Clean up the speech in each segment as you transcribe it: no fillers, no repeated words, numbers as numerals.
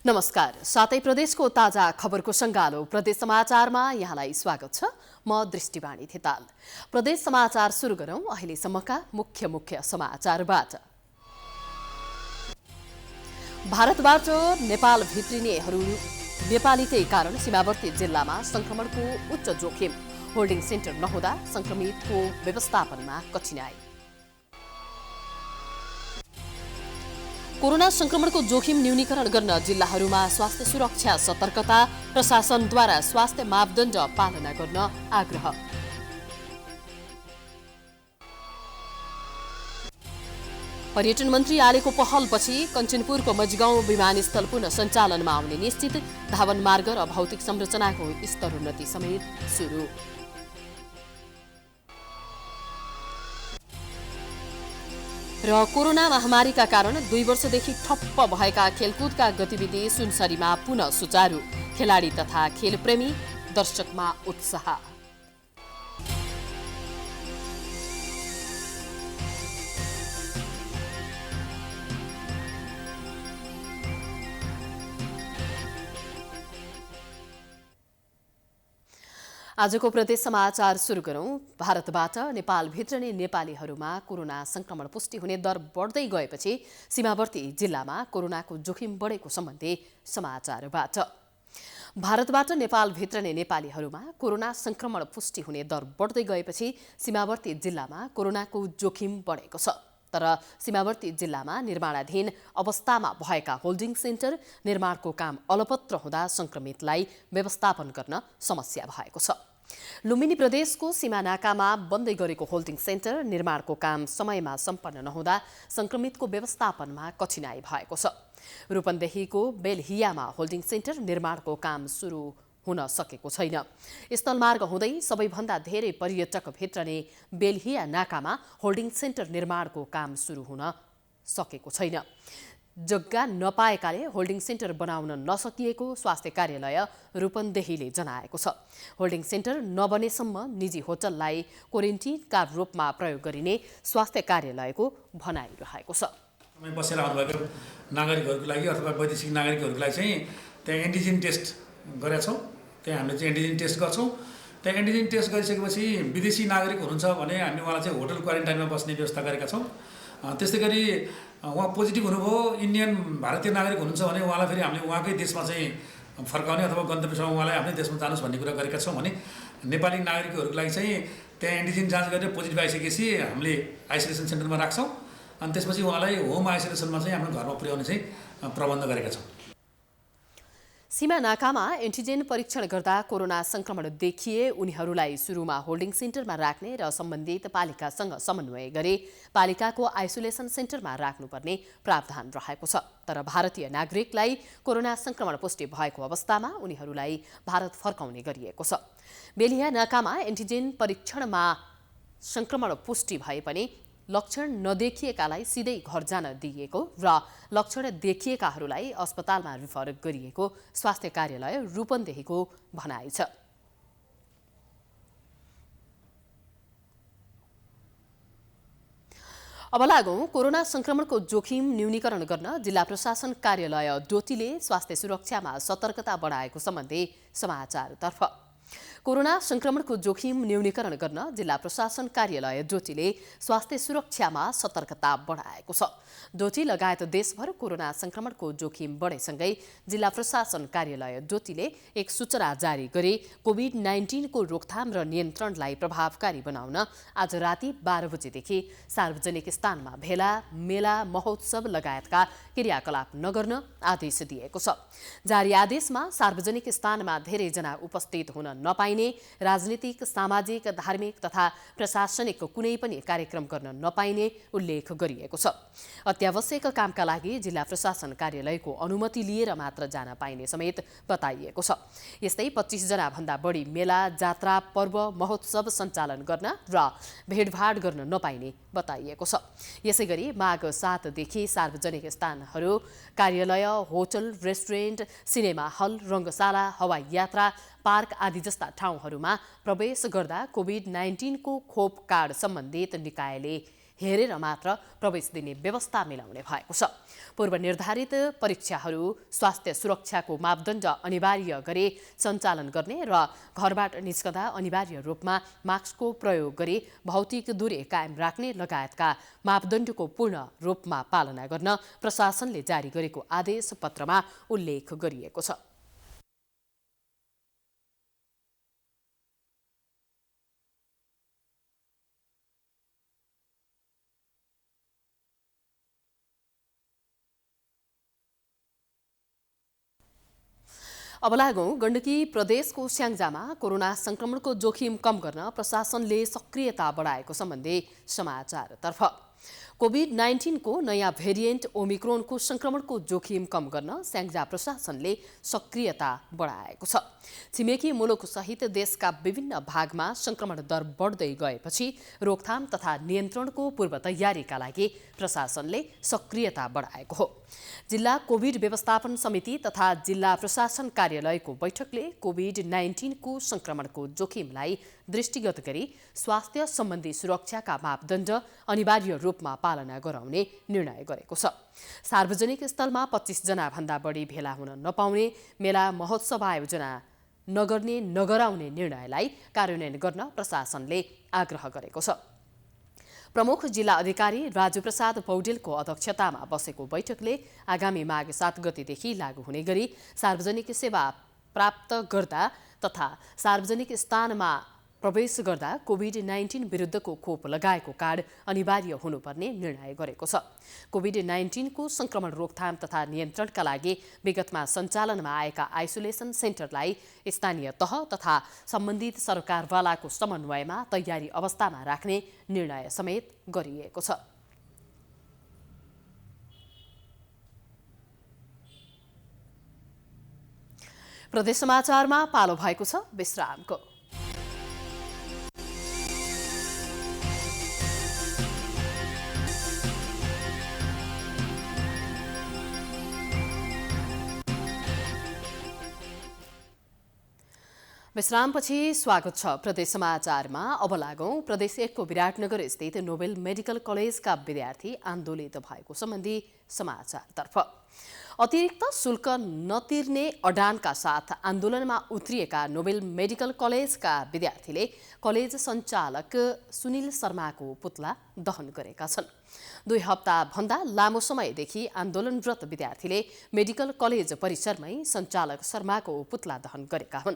नमस्कार। सातै प्रदेशको ताजा खबरको सङ्गालो प्रदेश समाचारमा यहाँलाई स्वागत छ। म दृष्टिवाणी थिताल। प्रदेश समाचार सुरु गरौँ अहिलेसम्मका मुख्य समाचारबाट। भारतबाट नेपाल भित्रिनेहरू नेपालीकै कारण सीमावर्ती जिल्लामा संक्रमणको उच्च जोखिम। होल्डिङ सेन्टर नहुँदा संक्रमितको व्यवस्थापनमा कठिनाई। कोरोना संक्रमणको जोखिम न्यूनीकरण गर्न जिल्लाहरूमा स्वास्थ्य सुरक्षा सतर्कता। प्रशासनद्वारा स्वास्थ्य मापदण्ड पालना गर्न आग्रह। पर्यटन मन्त्री आलेको पहलपछि कञ्चनपुरको मजगाउँ विमानस्थल पुनः सञ्चालनमा आउने निश्चित। धावन मार्ग र भौतिक संरचनाको स्तरोन्नति समेत सुरु। र कोरोना महामारीका कारण 2 वर्षदेखि ठप्प भएका खेलकुदका गतिविधि सुनसरीमा पुनः सुचारू। खेलाडी तथा खेलप्रेमी दर्शकमा उत्साह। आजको प्रदेश समाचार सुरु गरौँ। भारतबाट नेपाल भित्रने नेपालीहरूमा कोरोना संक्रमण पुष्टि हुने दर बढ्दै गएपछि सीमावर्ती जिल्लामा कोरोनाको जोखिम बढेको सम्बन्धी समाचारबाट। भारतबाट नेपाल भित्रने नेपालीहरूमा कोरोना संक्रमण पुष्टि हुने दर बढ्दै गएपछि सीमावर्ती जिल्लामा कोरोनाको जोखिम बढेको छ। तर सीमावर्ती जिल्लामा निर्माणाधीन अवस्थामा भएका होल्डिङ सेन्टर निर्माणको काम अलपत्र हुँदा संक्रमितलाई व्यवस्थापन गर्न समस्या भएको छ। लुम्बिनी प्रदेशको सीमानाकामा बन्दै गरेको होल्डिङ सेन्टर निर्माणको काम समयमा सम्पन्न नहुँदा संक्रमितको व्यवस्थापनमा कठिनाई भएको छ। रूपन्देहीको बेलहियामा होल्डिङ सेन्टर निर्माणको काम सुरु हुन सकेको छैन। स्थलमार्ग हुँदै सबैभन्दा धेरै पर्यटक भित्रने बेलहिया नाकामा होल्डिङ सेन्टर निर्माणको काम सुरु हुन सकेको छैन। जग्गा नपाएकाले होल्डिङ सेन्टर बनाउन नसकिएको स्वास्थ्य कार्यालय रूपन्देहीले जनाएको छ। होल्डिङ सेन्टर नबनेसम्म निजी होटललाई क्वारेन्टिनका रूपमा प्रयोग गरिने स्वास्थ्य कार्यालयको भनाइरहेको छ। बसेर आउनुभएको नागरिकहरूको लागि अथवा वैदेशिक नागरिकहरूको लागि चाहिँ त्यहाँ एन्टिजेन टेस्ट गरेका छौँ। त्यहाँ हामीले चाहिँ एन्टिजेन टेस्ट गर्छौँ। त्यहाँ एन्टिजेन टेस्ट गरिसकेपछि विदेशी नागरिक हुनुहुन्छ भने हामी उहाँलाई चाहिँ होटल क्वारेन्टाइनमा बस्ने व्यवस्था गरेका छौँ। त्यस्तै गरी उहाँ पोजिटिभ हुनुभयो इन्डियन भारतीय नागरिक हुनुहुन्छ भने उहाँलाई फेरि हामीले उहाँकै देशमा चाहिँ फर्काउने अथवा गन्तव्यसम्म उहाँलाई आफ्नै देशमा जानुहोस् भन्ने कुरा गरेका छौँ भने नेपाली नागरिकहरूको लागि चाहिँ त्यहाँ एन्टिजेन जाँच गरेर पोजिटिभ आइसकेपछि हामीले आइसोलेसन सेन्टरमा राख्छौँ। अनि त्यसपछि उहाँलाई होम आइसोलेसनमा चाहिँ हाम्रो घरमा पुर्याउने चाहिँ प्रबन्ध गरेका छौँ। सीमा नाकामा एन्टिजेन परीक्षण गर्दा कोरोना संक्रमण देखिए उनीहरूलाई सुरुमा होल्डिङ सेन्टरमा राख्ने र सम्बन्धित पालिकासँग समन्वय गरी पालिकाको आइसोलेसन सेन्टरमा राख्नुपर्ने प्रावधान रहेको छ। तर भारतीय नागरिकलाई कोरोना संक्रमण पुष्टि भएको अवस्थामा उनीहरूलाई भारत फर्काउने गरिएको छ। बेलिया नाकामा एन्टिजेन परीक्षणमा संक्रमण पुष्टि भए पनि लक्षण नदेखिएकालाई सिधै घर जान दिइएको र लक्षण देखिएकाहरूलाई अस्पतालमा रिफर गरिएको स्वास्थ्य कार्यालय रूपन्देहीको भनाइ छ। अब लागौँ कोरोना संक्रमणको जोखिम न्यूनीकरण गर्न जिल्ला प्रशासन कार्यालय डोटीले स्वास्थ्य सुरक्षामा सतर्कता बढाएको सम्बन्धी समाचारतर्फ। कोरोना संक्रमणको जोखिम न्यूनीकरण गर्न जिल्ला प्रशासन कार्यालय डोटीले स्वास्थ्य सुरक्षामा सतर्कता बढाएको छ। डोटी लगायत देशभर कोरोना संक्रमणको जोखिम बढेसँगै जिल्ला प्रशासन कार्यालय डोटीले एक सूचना जारी गरी कोभिड-19 को रोकथाम र नियन्त्रणलाई प्रभावकारी बनाउन आज राति 12 बजेदेखि सार्वजनिक स्थानमा भेला, मेला, महोत्सव लगायतका क्रियाकलाप नगर्न आदेश दिएको छ। जारी आदेशमा सार्वजनिक स्थानमा धेरैजना उपस्थित हुन नपाइने, राजनीतिक, सामाजिक, धार्मिक तथा प्रशासनिक कुनै पनि कार्यक्रम गर्न नपाइने उल्लेख गरिएको छ। अत्यावश्यक कामका लागि जिल्ला प्रशासन कार्यालयको अनुमति लिएर मात्र जान पाइने समेत बताइएको छ। यस्तै 25 जना भन्दा बढी मेला, जात्रा, पर्व, महोत्सव सञ्चालन गर्न र भेडभाड गर्न नपाइने बताइएको छ। यसैगरी माघ 7 देखि सार्वजनिक स्थानहरू, कार्यालय, होटल, रेस्टुरेन्ट, सिनेमा हल, रङ्गशाला, हवाई यात्रा, पार्क आदि जस्ता ठाउँहरूमा प्रवेश गर्दा कोभिड-19 को खोप कार्ड सम्बन्धित निकायले हेरेर मात्र प्रवेश दिने व्यवस्था मिलाउने भएको छ। पूर्व निर्धारित परीक्षाहरू स्वास्थ्य सुरक्षाको मापदण्ड अनिवार्य गरी सञ्चालन गर्ने र घरबाट निस्कँदा अनिवार्य रूपमा मास्कको प्रयोग गरी भौतिक दूरी कायम राख्ने लगायतका मापदण्डको पूर्ण रूपमा पालना गर्न प्रशासनले जारी गरेको आदेश पत्रमा उल्लेख गरिएको छ। अब लागौं गण्डकी प्रदेशको स्याङ्जामा कोरोना संक्रमणको जोखिम कम गर्न प्रशासनले सक्रियता बढाएको सम्बन्धी समाचारतर्फ। कोभिड-19 को नयाँ भेरिएन्ट ओमिक्रोनको संक्रमणको जोखिम कम गर्न स्याङ्जा प्रशासनले सक्रियता बढाएको छ। छिमेकी मुलुकसहित देशका विभिन्न भागमा संक्रमण दर बढ्दै गएपछि रोकथाम तथा नियन्त्रणको पूर्व तयारीका लागि प्रशासनले सक्रियता बढाएको हो। जिल्ला कोभिड व्यवस्थापन समिति तथा जिल्ला प्रशासन कार्यालयको बैठकले कोभिड-19 को संक्रमणको जोखिमलाई दृष्टिगत गरी स्वास्थ्य सम्बन्धी सुरक्षाका मापदण्ड अनिवार्य रूपमा पालना गराउने निर्णय गरेको छ। सार्वजनिक स्थलमा 25 जना भन्दा बढी भेला हुन नपाउने, मेला महोत्सव आयोजना नगर्ने नगराउने निर्णयलाई कार्यान्वयन गर्न प्रशासनले आग्रह गरेको छ। प्रमुख जिल्ला अधिकारी राजु प्रसाद पौडेलको अध्यक्षतामा बसेको बैठकले आगामी माघ 7 गतेदेखि लागू हुने गरी सार्वजनिक सेवा प्राप्त गर्दा तथा सार्वजनिक स्थानमा प्रवेश गर्दा कोभिड-19 विरुद्धको खोप लगाएको कार्ड अनिवार्य हुनुपर्ने निर्णय गरेको छ। कोभिड-19 को संक्रमण रोकथाम तथा नियन्त्रणका लागि विगतमा सञ्चालनमा आएका आइसोलेसन सेन्टरलाई स्थानीय तह तथा सम्बन्धित सरकारवालाको समन्वयमा तयारी अवस्थामा राख्ने निर्णय समेत गरिएको छ। प्रदेश समाचारमा पालो भएको छ विश्रामको। विश्रामपछि स्वागत छ प्रदेश समाचारमा। अब लागौं प्रदेश 1 को विराटनगर स्थित नोबेल मेडिकल कलेजका विद्यार्थी आन्दोलित भएको सम्बन्धी समाचारतर्फ। अतिरिक्त शुल्क नतिर्ने अडानका साथ आन्दोलनमा उत्रिएका नोबेल मेडिकल कलेजका विद्यार्थीले कलेज सञ्चालक सुनिल शर्माको पुतला दहन गरेका छन्। 2 हप्ताभन्दा लामो समयदेखि आन्दोलनरत विद्यार्थीले मेडिकल कलेज परिसरमै सञ्चालक शर्माको पुतला दहन गरेका हुन्।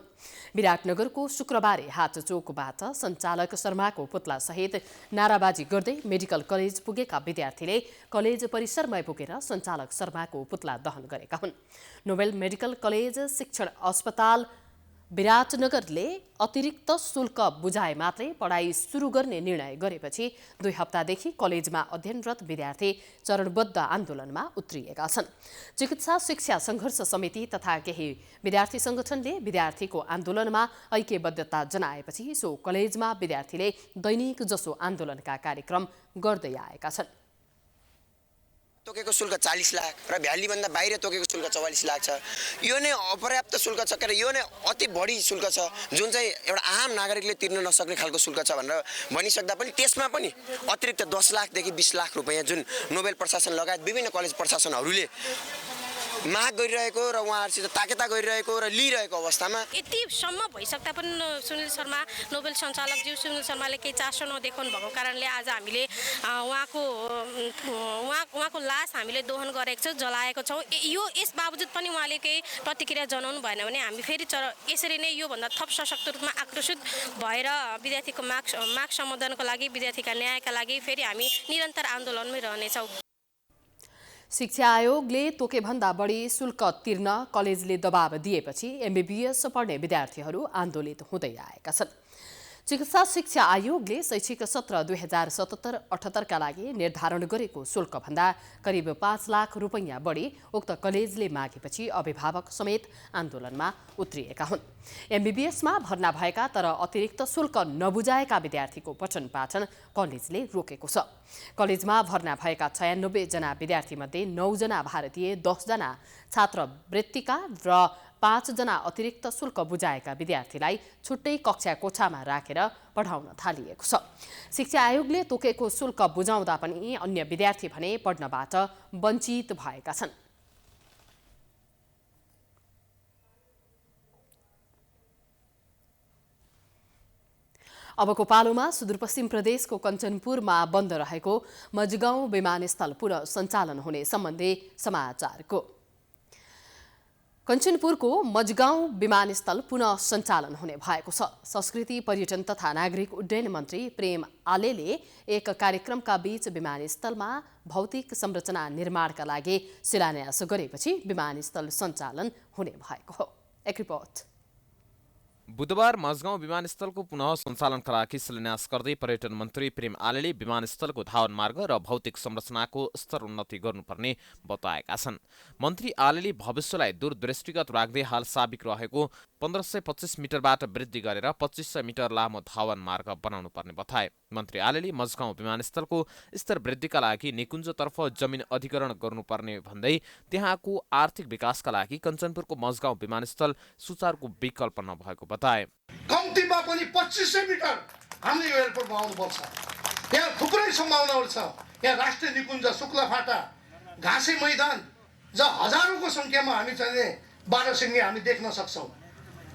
विराटनगरको शुक्रबारे हाटचोकबाट सञ्चालक शर्माको पुतलासहित नाराबाजी गर्दै मेडिकल कलेज पुगेका विद्यार्थीले कलेज परिसरमै पुगेर सञ्चालक शर्माको पुतला दहन गरेका हुन्। नोबेल मेडिकल कलेज शिक्षण अस्पताल विराटनगरले अतिरिक्त शुल्क बुझाए मात्रै पढाइ सुरु गर्ने निर्णय गरेपछि 2 हप्तादेखि कलेजमा अध्ययनरत विद्यार्थी चरणबद्ध आन्दोलनमा उत्रिएका छन्। चिकित्सा शिक्षा सङ्घर्ष समिति तथा केही विद्यार्थी सङ्गठनले विद्यार्थीको आन्दोलनमा ऐक्यबद्धता जनाएपछि सो कलेजमा विद्यार्थीले दैनिक जसो आन्दोलनका कार्यक्रम गर्दै आएका छन्। तोकेको शुल्क 40 लाख र भ्यालीभन्दा बाहिर तोकेको शुल्क 44 लाख छ। यो नै अपर्याप्त शुल्क छ के यो नै अति बढी शुल्क छ जुन चाहिँ एउटा आम नागरिकले तिर्न नसक्ने खालको शुल्क छ भनेर भनिसक्दा पनि त्यसमा पनि अतिरिक्त 10 लाखदेखि 20 लाख रुपैयाँ जुन नोबेल प्रशासन लगायत विभिन्न कलेज प्रशासनहरूले माग गरिरहेको र उहाँहरूसित ताकेता गरिरहेको र लिइरहेको अवस्थामा यतिसम्म भइसक्दा पनि सुनिल शर्मा नोबेल सञ्चालकज्यू सुनिल शर्माले केही चासो नदेखाउनु भएको कारणले आज हामीले उहाँको लास हामीले दोहन गरेको छौँ, जलाएको छौँ। यस बावजुद पनि उहाँले केही प्रतिक्रिया जनाउनु भएन भने हामी फेरि यसरी नै योभन्दा थप सशक्त रूपमा आक्रोशित भएर विद्यार्थीको माग समाधानको लागि विद्यार्थीका न्यायका लागि फेरि हामी निरन्तर आन्दोलनमै रहनेछौँ। शिक्षा आयोगले तोकेभन्दा बढी शुल्क तिर्न कलेजले दबाब दिएपछि एमबीबीएस पढ्ने विद्यार्थीहरू आन्दोलित हुँदै आएका छन्। चिकित्सा शिक्षा आयोगले शैक्षिक सत्र 2077-78 का लागि निर्धारण गरेको शुल्कभन्दा करिब 5 लाख रुपैयाँ बढी उक्त कलेजले मागेपछि अभिभावक समेत आन्दोलनमा उत्रिएका हुन्। एमबीबीएसमा भर्ना भएका तर अतिरिक्त शुल्क नबुझाएका विद्यार्थीको पठन पाठन कलेजले रोकेको छ। कलेजमा भर्ना भएका 96 जना विद्यार्थीमध्ये 9 जना भारतीय, 10 जना छात्रवृत्तिका र 5 जना अतिरिक्त शुल्क बुझाएका विद्यार्थीलाई छुट्टै कक्षा कोठामा राखेर पढाउन थालिएको छ। शिक्षा आयोगले तोकेको शुल्क बुझाउँदा पनि अन्य विद्यार्थी भने पढ्नबाट वञ्चित भएका छन्। अबको पालोमा सुदूरपश्चिम प्रदेशको कञ्चनपुरमा बन्द रहेको मजगाउँ विमानस्थल पुनः सञ्चालन हुने सम्बन्धी समाचारको। कञ्चनपुरको मजगाउँ विमानस्थल पुनः सञ्चालन हुने भएको छ। संस्कृति पर्यटन तथा नागरिक उड्डयन मन्त्री प्रेम आलेले एक कार्यक्रमका बीच विमानस्थलमा भौतिक संरचना निर्माणका लागि शिलान्यास गरेपछि विमानस्थल सञ्चालन हुने भएको हो। एक रिपोर्ट। बुधबार मजगाउँ विमानस्थलको पुनः सञ्चालनका लागि शिलान्यास गर्दै पर्यटन मन्त्री प्रेम आलेले विमानस्थलको धावन मार्ग र भौतिक संरचनाको स्तर उन्नति गर्नुपर्ने बताएका छन्। मन्त्री आलेले भविष्यलाई दूरदृष्टिगत राख्दै हाल साबिक रहेको 1525 मिटरबाट वृद्धि गरेर 2500 मिटर लामो धावन मार्ग बनाउनु पर्ने बताए। मन्त्री आलेले मजगाउँ विमानस्थलको स्तर वृद्धिका लागि निकुञ्जतर्फ जमिन अधिग्रहण गर्नुपर्ने भन्दै त्यहाँको आर्थिक विकासका लागि कञ्चनपुरको मजगाउँ विमानस्थल सुचारुको विकल्प नभएको बताए। कम्तीमा पनि 2500 मिटर हामीले यो एयरपोर्ट बनाउनुपर्छ। यहाँ थुप्रै सम्भावनाहरू छ। यहाँ राष्ट्रिय निकुञ्ज, शुक्लाफाटा, घाँसे मैदान, जहाँ हजारौँको सङ्ख्यामा हामी चाहिँ बारहसिङे हामी देख्न सक्छौँ।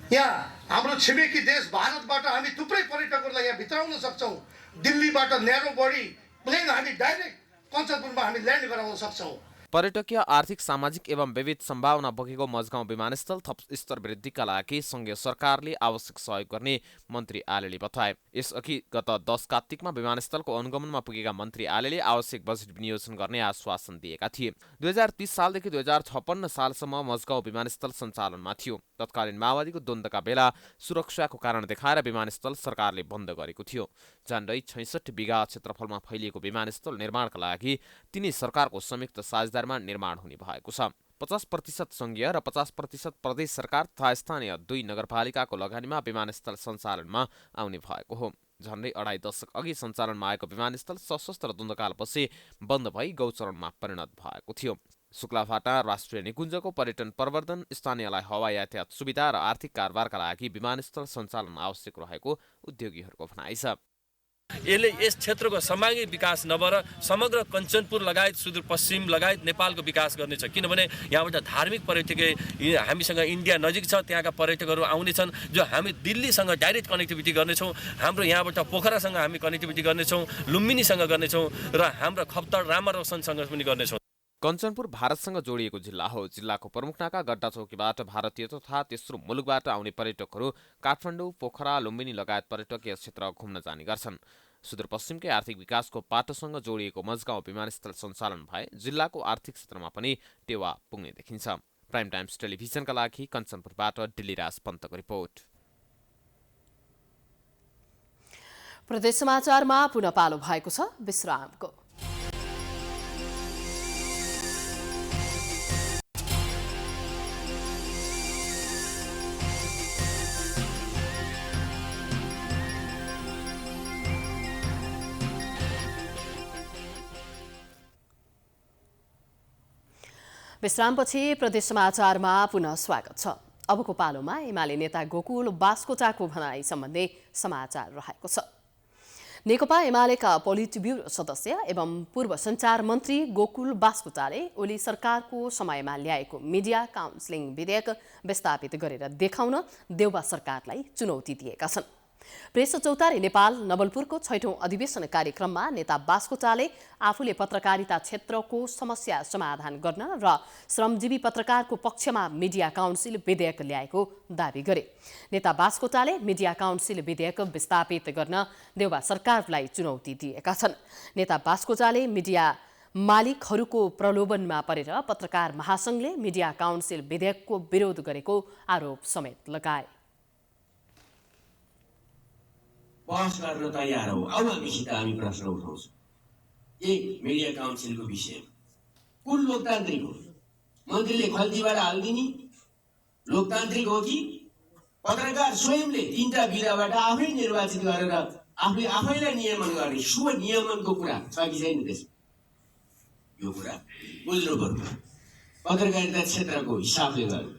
यहाँ हाम्रो छिमेकी देश भारतबाट हामी थुप्रै पर्यटकहरूलाई यहाँ भित्राउन सक्छौँ। दिल्लीबाट न्यारो बडी प्लेन हामी डाइरेक्ट कञ्चनपुरमा हामी ल्यान्ड गराउन सक्छौँ। पर्यटकीय, आर्थिक, सामाजिक एवं विविध सम्भावना बोकेको मजगाउँ विमानस्थल थप स्तर वृद्धिका लागि सङ्घीय सरकारले आवश्यक सहयोग गर्ने मन्त्री आलेले बताए। यसअघि गत 10 कार्तिकमा विमानस्थलको अनुगमनमा पुगेका मन्त्री आलेले आवश्यक बजेट विनियोजन गर्ने आश्वासन दिएका थिए। 2030 सालदेखि 2056 सालसम्म मजगाउँ विमानस्थल सञ्चालनमा थियो। तत्कालीन माओवादीको द्वन्द्वका बेला सुरक्षाको कारण देखाएर विमानस्थल सरकारले बन्द गरेको थियो। झन्डै 66 बिघा क्षेत्रफलमा फैलिएको विमानस्थल निर्माणका लागि तिनै सरकारको संयुक्त साझेदारीमा निर्माण हुने भएको छ। 50% सङ्घीय र 50% प्रदेश सरकार तथा स्थानीय 2 नगरपालिकाको लगानीमा विमानस्थल सञ्चालनमा आउने भएको हो। झन्डै 2.5 दशक अघि सञ्चालनमा आएको विमानस्थल सशस्त्र द्वन्द्वकालपछि बन्द भई गौचरणमा परिणत भएको थियो। शुक्लाफाटा राष्ट्रिय निकुञ्जको पर्यटन प्रवर्धन, स्थानीयलाई हवाई यातायात सुविधा र आर्थिक कारोबारका लागि विमानस्थल सञ्चालन आवश्यक रहेको उद्योगीहरूको भनाइ छ। यसले यस क्षेत्रको सर्वाङ्गीण विकास नभएर समग्र कञ्चनपुर लगायत सुदूरपश्चिम लगायत नेपालको विकास गर्नेछ। किनभने यहाँबाट धार्मिक पर्यटकीय हामीसँग इन्डिया नजिक छ, त्यहाँका पर्यटकहरू आउनेछन् जो हामी दिल्लीसँग डाइरेक्ट कनेक्टिभिटी गर्नेछौँ। हाम्रो यहाँबाट पोखरासँग हामी कनेक्टिभिटी गर्नेछौँ, लुम्बिनीसँग गर्नेछौँ र हाम्रो खप्तड रामारोसनसँग पनि गर्नेछौँ। कञ्चनपुर भारतसँग जोडिएको जिल्ला हो। जिल्लाको प्रमुख नाका गड्डा चौकीबाट भारतीय तथा तेस्रो मुलुकबाट आउने पर्यटकहरू काठमाडौँ, पोखरा, लुम्बिनी लगायत पर्यटकीय क्षेत्र घुम्न जाने गर्छन्। सुदूरपश्चिमकै आर्थिक विकासको पाटोसँग जोडिएको मजगाउँ विमानस्थल सञ्चालन भए जिल्लाको आर्थिक क्षेत्रमा पनि टेवा पुग्ने देखिन्छ। प्राइम टाइम्स टेलिभिजनका लागि कञ्चनपुरबाट दिल्लीराज पन्तको रिपोर्ट। प्रदेश समाचारमा पुनः पालो भएको छ विश्रामको। विश्रामपछि प्रदेश समाचारमा पुनः स्वागत छ। अबको पालोमा एमाले नेता गोकुल बास्कोटाको भनाई सम्बन्धी समाचार रहेको छ। नेकपा एमालेका पोलिट ब्युरो सदस्य एवं पूर्व सञ्चार मन्त्री गोकुल बास्कोटाले ओली सरकारको समयमा ल्याएको मिडिया काउन्सिलिङ विधेयक विस्थापित गरेर देखाउन देउबा सरकारलाई चुनौती दिएका छन्। प्रेस चौतारी नेपाल नवलपुरको 6औं अधिवेशन कार्यक्रममा नेता बास्कोटाले आफूले पत्रकारिता क्षेत्रको समस्या समाधान गर्न र श्रमजीवी पत्रकारको पक्षमा मिडिया काउन्सिल विधेयक ल्याएको दावी गरे। नेता बास्कोटाले मिडिया काउन्सिल विधेयक विस्थापित गर्न देउबा सरकारलाई चुनौती दिएका छन्। नेता बास्कोटाले मिडिया मालिकहरूको प्रलोभनमा परेर पत्रकार महासंघले मिडिया काउन्सिल विधेयकको विरोध गरेको आरोप समेत लगाए। बहस गर्न तयार हो। अब हामीसित हामी प्रश्न उठाउँछौँ। एक, मिडिया काउन्सिलको विषय कुन लोकतान्त्रिक हो? मन्त्रीले खल्तीबाट हालिदिने लोकतान्त्रिक हो कि पत्रकार स्वयंले 3टा विधाबाट आफै निर्वाचित गरेर आफूले आफैलाई नियमन गर्ने शुभ नियमनको कुरा छ कि छैन? त्यसमा यो कुरा बुझ्नु पर्यो। पत्रकारिता क्षेत्रको हिसाबले गर्नु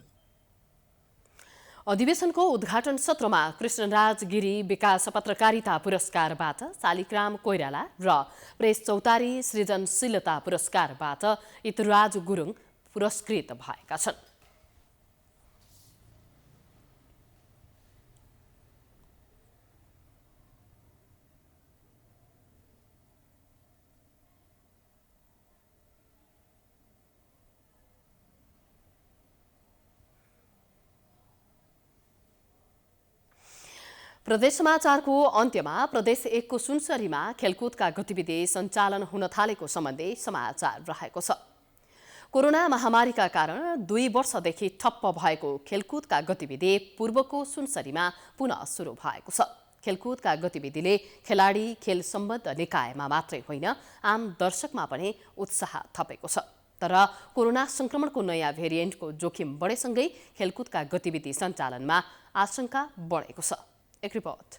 अधिवेशनको उद्घाटन सत्रमा कृष्णराज गिरी विकास पत्रकारिता पुरस्कारबाट शालिग्राम कोइराला र प्रेस चौतारी सृजनशीलता पुरस्कारबाट इतराज गुरुङ पुरस्कृत भएका छन्। प्रदेश समाचारको अन्त्यमा प्रदेश 1 को सुनसरीमा खेलकुदका गतिविधि सञ्चालन हुन थालेको सम्बन्धी समाचार रहेको छ। कोरोना महामारीका कारण 2 वर्षदेखि ठप्प भएको खेलकुदका गतिविधि पूर्वको सुनसरीमा पुनः सुरु भएको छ। खेलकुदका गतिविधिले खेलाडी, खेल सम्बद्ध निकायमा मात्रै होइन आम दर्शकमा पनि उत्साह थपेको छ। तर कोरोना संक्रमणको नयाँ भेरिएन्टको जोखिम बढेसँगै खेलकुदका गतिविधि सञ्चालनमा आशंका बढेको छ। एक रिपोर्ट।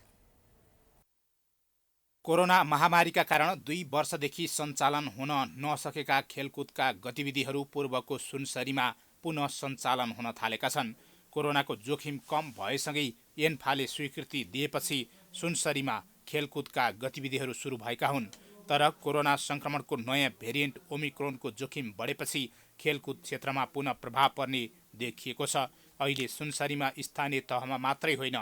कोरोना महामारीका कारण 2 वर्षदेखि सञ्चालन हुन नसकेका खेलकुदका गतिविधिहरू पूर्वको सुनसरीमा पुनः सञ्चालन हुन थालेका छन्। कोरोनाको जोखिम कम भएसँगै एन्फाले स्वीकृति दिएपछि सुनसरीमा खेलकुदका गतिविधिहरू सुरु भएका हुन्। तर कोरोना संक्रमणको नयाँ भेरिएन्ट ओमिक्रोनको जोखिम बढेपछि खेलकुद क्षेत्रमा पुनः प्रभाव पर्ने देखिएको छ। अहिले सुनसरीमा स्थानीय तहमा मात्रै होइन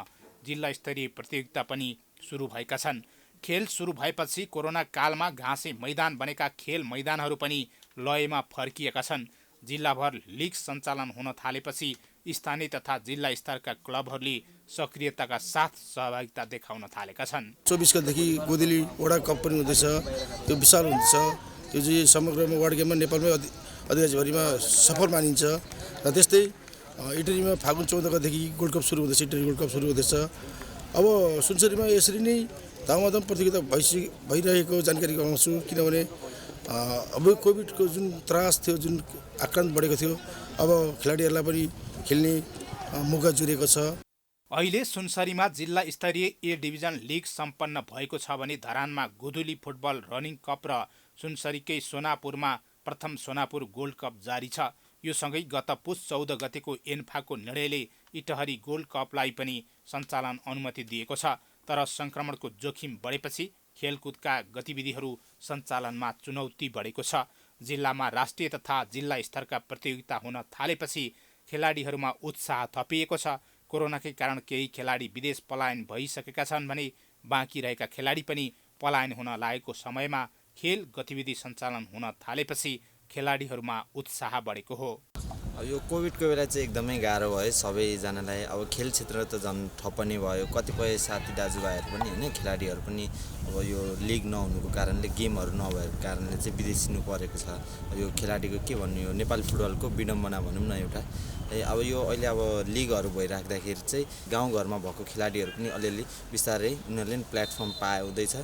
जिल्ला स्तरीय प्रतियोगिता पनि सुरु भएका छन्। खेल सुरु भएपछि कोरोना कालमा घाँसे मैदान बनेका खेल मैदानहरू पनि लयमा फर्किएका छन्। जिल्लाभर लिग सञ्चालन हुन थालेपछि स्थानीय तथा जिल्ला स्तरका क्लबहरूले सक्रियताका साथ सहभागिता देखाउन थालेका छन्। 24 गतेदेखि गोदेली वडा कप पनि हुँदैछ। त्यो विशाल हुन्छ। त्यो चाहिँ समग्रमा वार्ड गेममा नेपालमै अधिराज्यभरिमा सफल मानिन्छ। र त्यस्तै इटलीमा फागुन 14 गतेदेखि गोल्ड कप सुरु हुँदैछ। इटली गोल्ड कप सुरु हुँदैछ। अब सुनसरीमा यसरी नै धामाधम प्रतियोगिता भइरहेको जानकारी पाउँछु। किनभने अब कोभिडको जुन त्रास थियो, जुन आक्रान्त बढेको थियो, अब खेलाडीहरूलाई पनि खेल्ने मौका जुरेको छ। अहिले सुनसरीमा जिल्ला स्तरीय ए डिभिजन लिग सम्पन्न भएको छ भने धरानमा गोधुली फुटबल रनिङ कप र सुनसरीकै सोनापुरमा प्रथम सोनापुर गोल्ड कप जारी छ। यो सँगै गत पुस 14 गतेको एन्फाको निर्णयले इटहरी गोल्ड कपलाई पनि सञ्चालन अनुमति दिएको छ। तर संक्रमणको जोखिम बढेपछि खेलकुदका गतिविधिहरू सञ्चालनमा चुनौती बढेको छ। जिल्लामा राष्ट्रिय तथा जिल्ला स्तरका प्रतियोगिता हुन थालेपछि खेलाडीहरूमा उत्साह थपिएको छ। कोरोनाकै कारण केही खेलाडी विदेश पलायन भइसकेका छन् भने बाँकी रहेका खेलाडी पनि पलायन हुन लागेको समयमा खेल गतिविधि सञ्चालन हुन थालेपछि खेलाडीहरूमा उत्साह बढेको हो। यो कोभिडको बेला चाहिँ एकदमै गाह्रो भयो सबैजनालाई। अब खेल क्षेत्र त झन् ठप्प नै भयो। कतिपय साथी दाजुभाइहरू पनि होइन खेलाडीहरू पनि अब यो लिग नहुनुको कारणले गेमहरू नभएको कारणले चाहिँ विदेशिनु परेको छ। यो खेलाडीको के भन्नु, यो नेपाली फुटबलको विडम्बना भनौँ न एउटा। अब यो अहिले अब लिगहरू भइराख्दाखेरि चाहिँ गाउँघरमा भएको खेलाडीहरू पनि अलिअलि बिस्तारै उनीहरूले पनि प्लेटफर्म पाउँदैछ।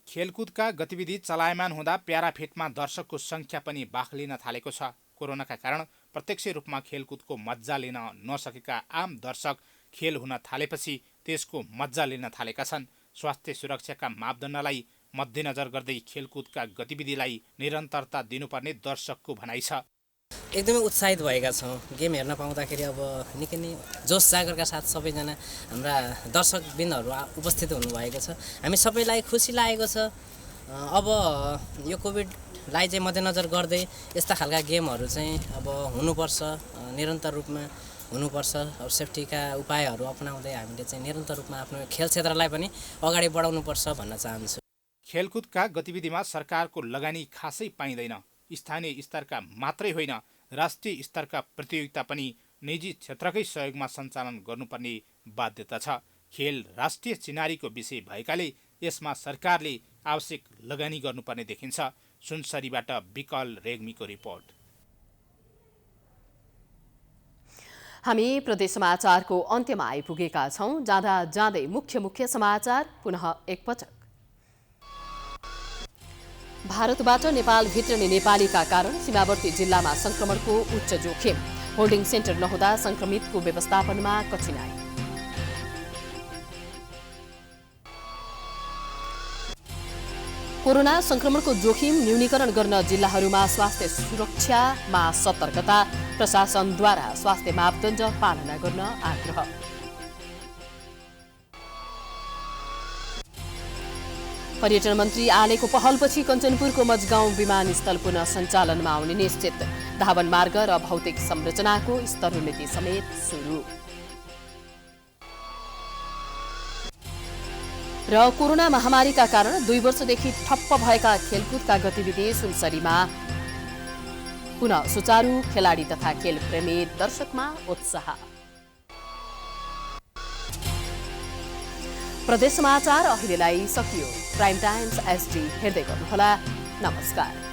खेलकुदका गतिविधि चलायमान हुँदा प्याराफिटमा दर्शकको सङ्ख्या पनि बाक्लिन थालेको छ। कोरोनाका कारण प्रत्यक्ष रूपमा खेलकुदको मज्जा लिन नसकेका आम दर्शक खेल हुन थालेपछि त्यसको मज्जा लिन थालेका छन्। स्वास्थ्य सुरक्षाका मापदण्डलाई मध्यनजर गर्दै खेलकुदका गतिविधिलाई निरन्तरता दिनुपर्ने दर्शकको भनाइ छ। एकदमै उत्साहित भएका छौँ। गेम हेर्न पाउँदाखेरि अब निकै नै जोस जागरका साथ सबैजना हाम्रा दर्शकबिनहरू उपस्थित हुनुभएको छ। हामी सबैलाई खुसी लागेको छ। अब यो कोभिडलाई चाहिँ मध्यनजर गर्दै यस्ता खालका गेमहरू चाहिँ अब हुनुपर्छ, निरन्तर रूपमा हुनुपर्छ। अब सेफ्टीका उपायहरू अपनाउँदै हामीले चाहिँ निरन्तर रूपमा आफ्नो खेल क्षेत्रलाई पनि अगाडि बढाउनुपर्छ भन्न चाहन्छु। खेलकुदका गतिविधिमा सरकारको लगानी खासै पाइँदैन। स्थानीय स्तरका मात्रै होइन राष्ट्रिय स्तरका प्रतियोगिता पनि निजी क्षेत्रकै सहयोगमा सञ्चालन गर्नुपर्ने बाध्यता छ। खेल राष्ट्रिय चिनारीको विषय भएकाले यसमा सरकारले आवश्यक लगानी गर्नुपर्ने देखिन्छ। सुनसरीबाट विकल रेग्मीको रिपोर्ट। हामी प्रदेश समाचारको अन्त्यमा आइपुगेका छौँ। जाँदा जाँदै मुख्य समाचार पुनः एकपटक। भारतबाट नेपाल भित्रने नेपालीका कारण सीमावर्ती जिल्लामा संक्रमणको उच्च जोखिम। होल्डिङ सेन्टर नहुँदा संक्रमितको व्यवस्थापनमा कठिनाई। कोरोना संक्रमणको जोखिम न्यूनीकरण गर्न जिल्लाहरूमा स्वास्थ्य सुरक्षामा सतर्कता, प्रशासनद्वारा स्वास्थ्य मापदण्ड पालना गर्न आग्रह। पर्यटन मन्त्री आलेको पहलपछि कञ्चनपुरको मजगाउँ विमानस्थल पुनः सञ्चालनमा आउने निश्चित। धावन मार्ग र भौतिक संरचनाको स्तरोन्नति समेत सुरु। र कोरोना महामारीका कारण 2 वर्षदेखि ठप्प भएका खेलकुदका गतिविधि सुनसरीमा पुनः सुचारू, खेलाडी तथा खेलप्रेमी दर्शकमा उत्साह। प्रदेश समाचार अहिलेलाई सकियो। प्राइम टाइम्स एसडी हेर्दै गर्नुहोला। नमस्कार।